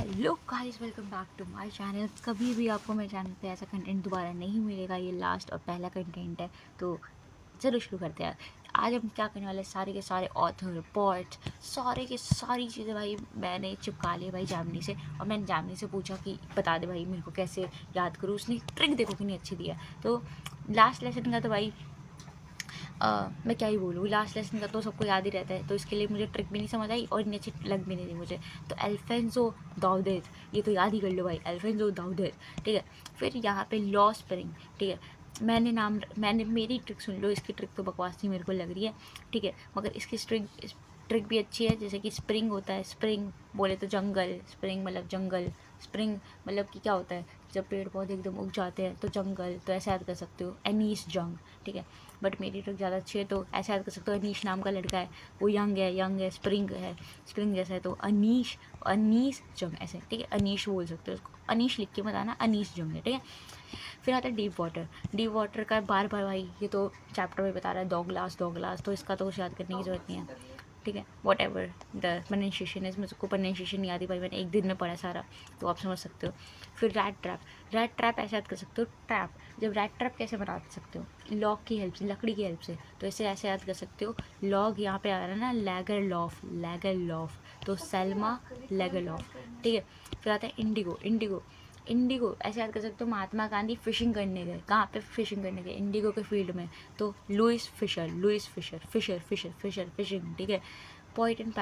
Hello guys, welcome back to my channel. कभी भी आपको मेरे चैनल पे ऐसा कंटेंट दोबारा नहीं मिलेगा। ये लास्ट और पहला कंटेंट है, तो चलो शुरू करते हैं। आज हम क्या करने वाले हैं, सारे के सारे ऑथर पॉइंट्स सारे के सारी चीज़ें भाई मैंने चिपका ली भाई जामनी से। और मैंने जामनी से पूछा कि बता दे भाई मेरे को कैसे याद करूँ। उसने ट्रिक देखो कितनी अच्छी दी है। तो लास्ट लेसन का तो भाई मैं क्या ही बोलूँ, लास्ट लेसन का तो सबको याद ही रहता है, तो इसके लिए मुझे ट्रिक भी नहीं समझ आई और इतनी अच्छी लग भी नहीं दी मुझे। तो अल्फेंसो दाऊदेज, ये तो याद ही कर लो भाई, अल्फेंसो दाऊदेज। ठीक है, फिर यहाँ पे लॉ स्प्रिंग। ठीक है, मैंने मेरी ट्रिक सुन लो। इसकी ट्रिक तो बकवास ही मेरे को लग रही है, ठीक है, मगर इसकी ट्रिक भी अच्छी है। जैसे कि स्प्रिंग होता है, स्प्रिंग बोले तो जंगल, स्प्रिंग मतलब जंगल, स्प्रिंग मतलब कि क्या होता है जब पेड़ पौधे एकदम उग जाते हैं तो जंगल, तो ऐसे याद कर सकते हो अनीस जंग। ठीक है, बट मेरी ट्रिक ज़्यादा अच्छी है, तो ऐसे याद कर सकते हो अनीश नाम का लड़का है, वो यंग है, स्प्रिंग है, स्प्रिंग जैसा है, तो अनीस जंग ऐसे। ठीक है, अनीश बोल सकते हो उसको, अनीश लिख के मत आना, अनीश जंग है। ठीक है, फिर आता है डीप वाटर। डीप वाटर का बार बार भाई ये तो चैप्टर में बता रहा है, 2 ग्लास, तो इसका तो कुछ याद करने की जरूरत नहीं है। ठीक है, वॉट एवर द प्रोनाउंसिएशन है, इसमें सबको प्रोनाउंसिएशन नहीं आती भाई, मैंने एक दिन में पढ़ा सारा, तो आप समझ सकते हो। फिर रैट ट्रैप ऐसे याद कर सकते हो, ट्रैप। जब रैट ट्रैप कैसे बना सकते हो, लॉग की हेल्प से, लकड़ी की हेल्प से, तो इसे ऐसे याद कर सकते हो। लॉग यहाँ पे आ रहा है ना, लैगर लॉफ, तो सेल्मा लैगर लॉफ। ठीक है, फिर आता है इंडिगो ऐसे याद कर सकते हो, महात्मा गांधी फिशिंग करने गए, कहाँ पे फिशिंग करने गए, इंडिगो के फील्ड में, तो लुइस फिशर फिशिंग। ठीक है, पॉइंट एंड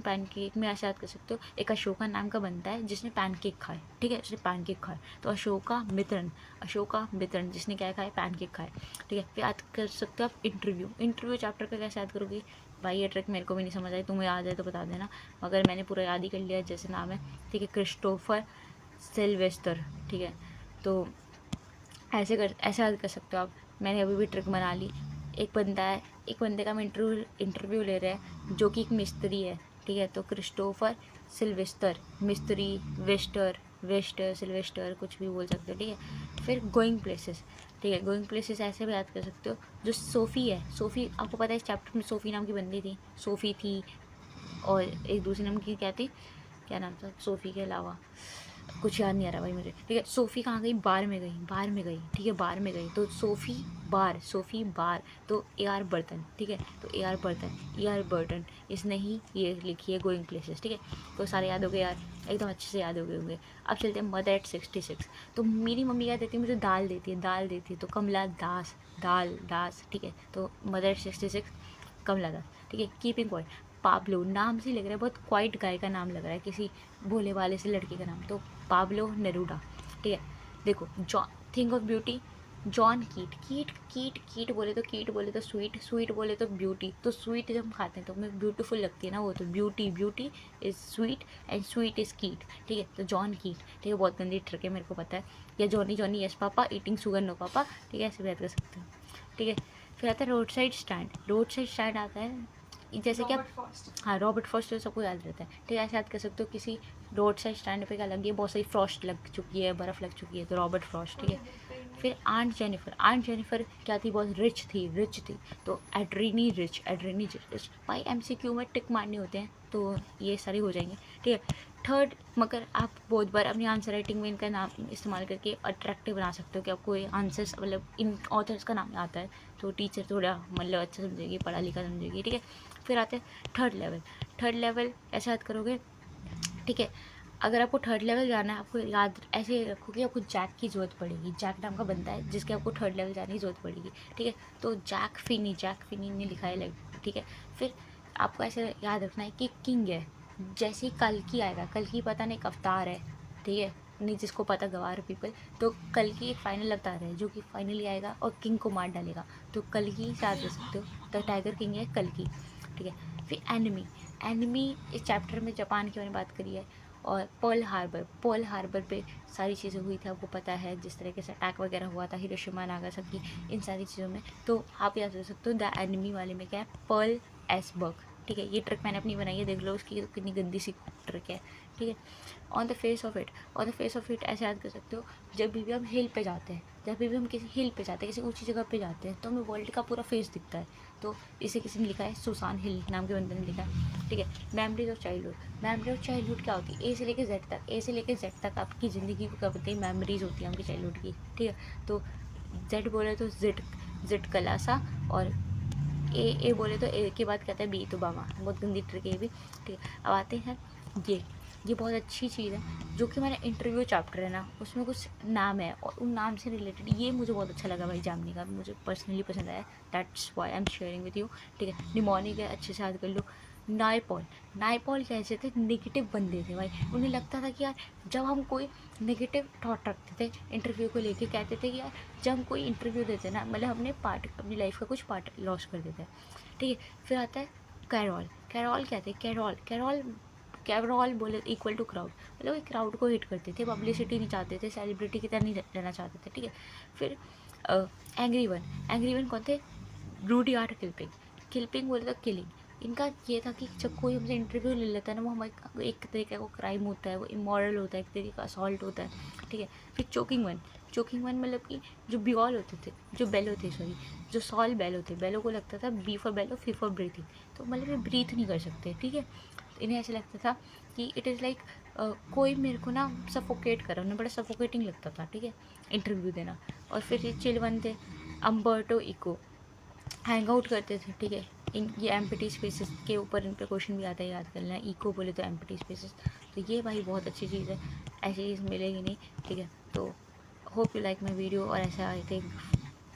पैनकेक में ऐसे याद कर सकते हो, एक अशोका नाम का बनता है जिसने पैनकेक खाए। ठीक है, उसने पैनकेक खाए, तो अशोका मित्रन जिसने क्या खाए, पैनकेक खाए। ठीक है, फिर याद कर सकते हो आप इंटरव्यू चैप्टर का कैसे याद करोगे भाई, ये ट्रिक मेरे को भी नहीं समझ आई, तुम्हें याद है तो बता देना, मगर मैंने पूरा याद ही कर लिया जैसे नाम है। ठीक है, क्रिस्टोफर सिल्वेस्टर। ठीक है, तो ऐसे याद कर सकते हो आप। मैंने अभी भी ट्रिक बना ली। एक बंदे का हम इंटरव्यू ले रहे हैं जो कि एक मिस्त्री है। ठीक है, तो क्रिस्टोफर सिल्वेस्टर, मिस्त्री, वेस्टर सिल्वेस्टर, कुछ भी बोल सकते हो। ठीक है, फिर गोइंग प्लेसेस। ठीक है, गोइंग प्लेसेस ऐसे भी याद कर सकते हो। जो सोफ़ी है, सोफ़ी आपको पता है इस चैप्टर में सोफ़ी नाम की बंदी थी, सोफ़ी थी, और एक दूसरी नाम की क्या थी, क्या नाम था सोफ़ी के अलावा, कुछ याद नहीं आ रहा भाई मुझे। ठीक है, सोफ़ी कहाँ गई, बार में गई। ठीक है, बार में गई, तो सोफ़ी बार, तो ए आर बर्तन। ठीक है, तो ए आर बर्तन इसने ही ये लिखी है गोइंग प्लेसेस। ठीक है, तो सारे याद हो गए यार, एकदम अच्छे से याद हो गए होंगे। अब चलते हैं मदर एट 66। तो मेरी मम्मी क्या देती है, मुझे दाल देती है, तो कमला दास, दास। ठीक है, तो मदर एट 66 कमला दास। ठीक है, कीपिंग पॉइंट, पाब्लो नाम से लग रहा है, बहुत क्वाइट गाय का नाम लग रहा है, किसी भोले वाले से लड़के का नाम, तो पाब्लो नेरूडा। ठीक है, देखो John, think of beauty, John कीट बोले तो स्वीट बोले तो ब्यूटी, तो स्वीट जब हम खाते हैं तो हमें ब्यूटीफुल लगती है ना वो, तो beauty is sweet and sweet is कीट। ठीक है, तो जॉन कीट। ठीक है, बहुत गंदी ट्रिक है मेरे को पता है। या Johnny yes papa eating sugar no papa. ठीक है, ऐसे भी याद कर सकते हो। ठीक है, फिर आता है रोड साइड स्टैंड आता है, जैसे कि आप, हाँ रॉबर्ट फॉस्ट तो सबको याद रहता है। ठीक है, ऐसे याद कर सकते हो, किसी रोड साइड स्टैंड पे क्या लगी है, बहुत सारी फ्रॉस्ट लग चुकी है, बर्फ़ लग चुकी है, तो रॉबर्ट फ्रॉस्ट। ठीक है, फिर आंट जेनिफर क्या थी, बहुत रिच थी, तो एड्रीनी रिच। भाई एमसीक्यू में टिक मारने होते हैं, तो ये सारे हो जाएंगे। ठीक है, थर्ड, मगर आप बहुत बार अपनी आंसर राइटिंग में इनका नाम इस्तेमाल करके अट्रैक्टिव बना सकते हो कि आपको ये आंसर्स मतलब इन ऑथर्स का नाम आता है, तो टीचर थोड़ा मतलब अच्छा समझेगी, पढ़ा लिखा समझेगी। ठीक है, फिर आते हैं थर्ड लेवल ऐसे याद करोगे। ठीक है, अगर आपको थर्ड लेवल जाना है, आपको याद ऐसे रखो कि आपको जैक की ज़रूरत पड़ेगी, जैक नाम का बंदा है जिसके आपको थर्ड लेवल जाने की ज़रूरत पड़ेगी। ठीक है, तो जैक फिनी ने लिखा है लाइक। ठीक है, फिर आपको ऐसे याद रखना है कि किंग है, जैसे ही कल की आएगा, कल की पता नहीं एक अवतार है। ठीक है, नहीं जिसको पता गवार पीपल, तो कल की एक फाइनल अवतार है जो कि फाइनली आएगा और किंग को मार डालेगा, तो कल की याद रख सकते हो, द टाइगर किंग है कल की। ठीक है, फिर एनिमी इस चैप्टर में जापान के बारे में बात करी है, और पर्ल हार्बर पे सारी चीज़ें हुई थी, आपको पता है जिस तरीके से अटैक वगैरह हुआ था हिरोशिमा नागासाकी, इन सारी चीज़ों में, तो आप याद रख सकते हो द एनिमी वाले में क्या है, पर्ल एसबर्ग। ठीक है, ये ट्रिक मैंने अपनी बनाई है, देख लो उसकी कितनी गंदी सी ट्रिक है। ठीक है। On the face of it ऐसे याद कर सकते हो, जब भी हम हिल पे जाते हैं, जब भी हम किसी हिल पे जाते हैं, किसी ऊंची जगह पे जाते हैं, तो हमें वर्ल्ड का पूरा फेस दिखता है। तो इसे किसी ने लिखा है, सुसान हिल नाम के बंदे ने लिखा है, ठीक है। मेमोरीज ऑफ चाइल्डहुड क्या होती है, ए से लेके जेड तक आपकी ज़िंदगी को क्या होती है, मेमोरीज होती है आपकी चाइल्डहुड की, ठीक है। तो जेड बोले तो जिड कलासा, और ए बोले तो ए के बाद कहता है बी तो बामा, बहुत गंदी ट्रिक है ये भी, ठीक है। अब आते हैं ये बहुत अच्छी चीज़ है, जो कि हमारा इंटरव्यू चैप्टर है ना, उसमें कुछ नाम है और उन नाम से रिलेटेड ये मुझे बहुत अच्छा लगा भाई जानने का, मुझे पर्सनली पसंद आया, that's why I am sharing with you, ठीक है। निमोनिक है, अच्छे से याद कर लो। नाइपॉल कैसे थे, नेगेटिव बंदे थे भाई, उन्हें लगता था कि यार जब हम कोई नेगेटिव थॉट रखते थे इंटरव्यू को लेके, कहते थे कि यार जब हम कोई इंटरव्यू देते ना, मतलब अपनी लाइफ का कुछ पार्ट लॉस कर देते हैं, ठीक है। फिर आता है कैरॉल कहते हैं, कैरॉल बोले इक्वल टू क्राउड, मतलब क्राउड को हिट करते थे, पब्लिसिटी नहीं चाहते थे, सेलिब्रिटी की तरह नहीं रहना चाहते थे, ठीक है। फिर एंग्री वन कौन थे, रूडी आर्ट किल्पिंग बोले तो किलिंग। इनका ये था कि जब कोई हमसे इंटरव्यू ले लेता है ना, वो हमारे एक तरीके का क्राइम होता है, वो इमोरल होता है, एक तरीके का असॉल्ट होता है, ठीक है। फिर चोकिंग वन मतलब कि जो बिगॉल होते थे, जो बेल होते सॉरी जो सॉल बेल होते, बेलों को लगता था B for bellow, fee for breathing, तो मतलब ये ब्रीथ नहीं कर सकते, ठीक है। तो इन्हें ऐसे लगता था कि इट इज़ लाइक कोई मेरे को ना सफोकेट कर रहा, उन्हें बड़ा सफोकेटिंग लगता था, ठीक है, इंटरव्यू देना। और फिर ये चिल वन थे, अम्बर्टो इको, हैंग आउट करते थे, ठीक है। इन ये एम्प्टी स्पेसेस के ऊपर इन पे क्वेश्चन भी आता है, याद कर लेना, इको बोले तो एम्प्टी स्पेसेस, तो ये भाई बहुत अच्छी चीज़ है, ऐसी चीज़ मिलेगी नहीं, ठीक है। तो hope you like my video, और ऐसा आई थिंक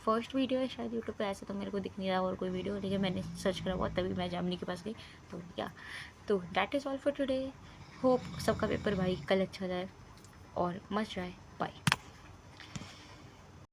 फर्स्ट वीडियो है शायद यूट्यूब पे, ऐसे तो मेरे को दिख नहीं रहा और कोई वीडियो, लेकिन मैंने सर्च करा हुआ तभी मैं जामनी के पास गई, तो या तो that is all for today. Hope सबका पेपर भाई कल अच्छा जाए और मस्ट ट्राई।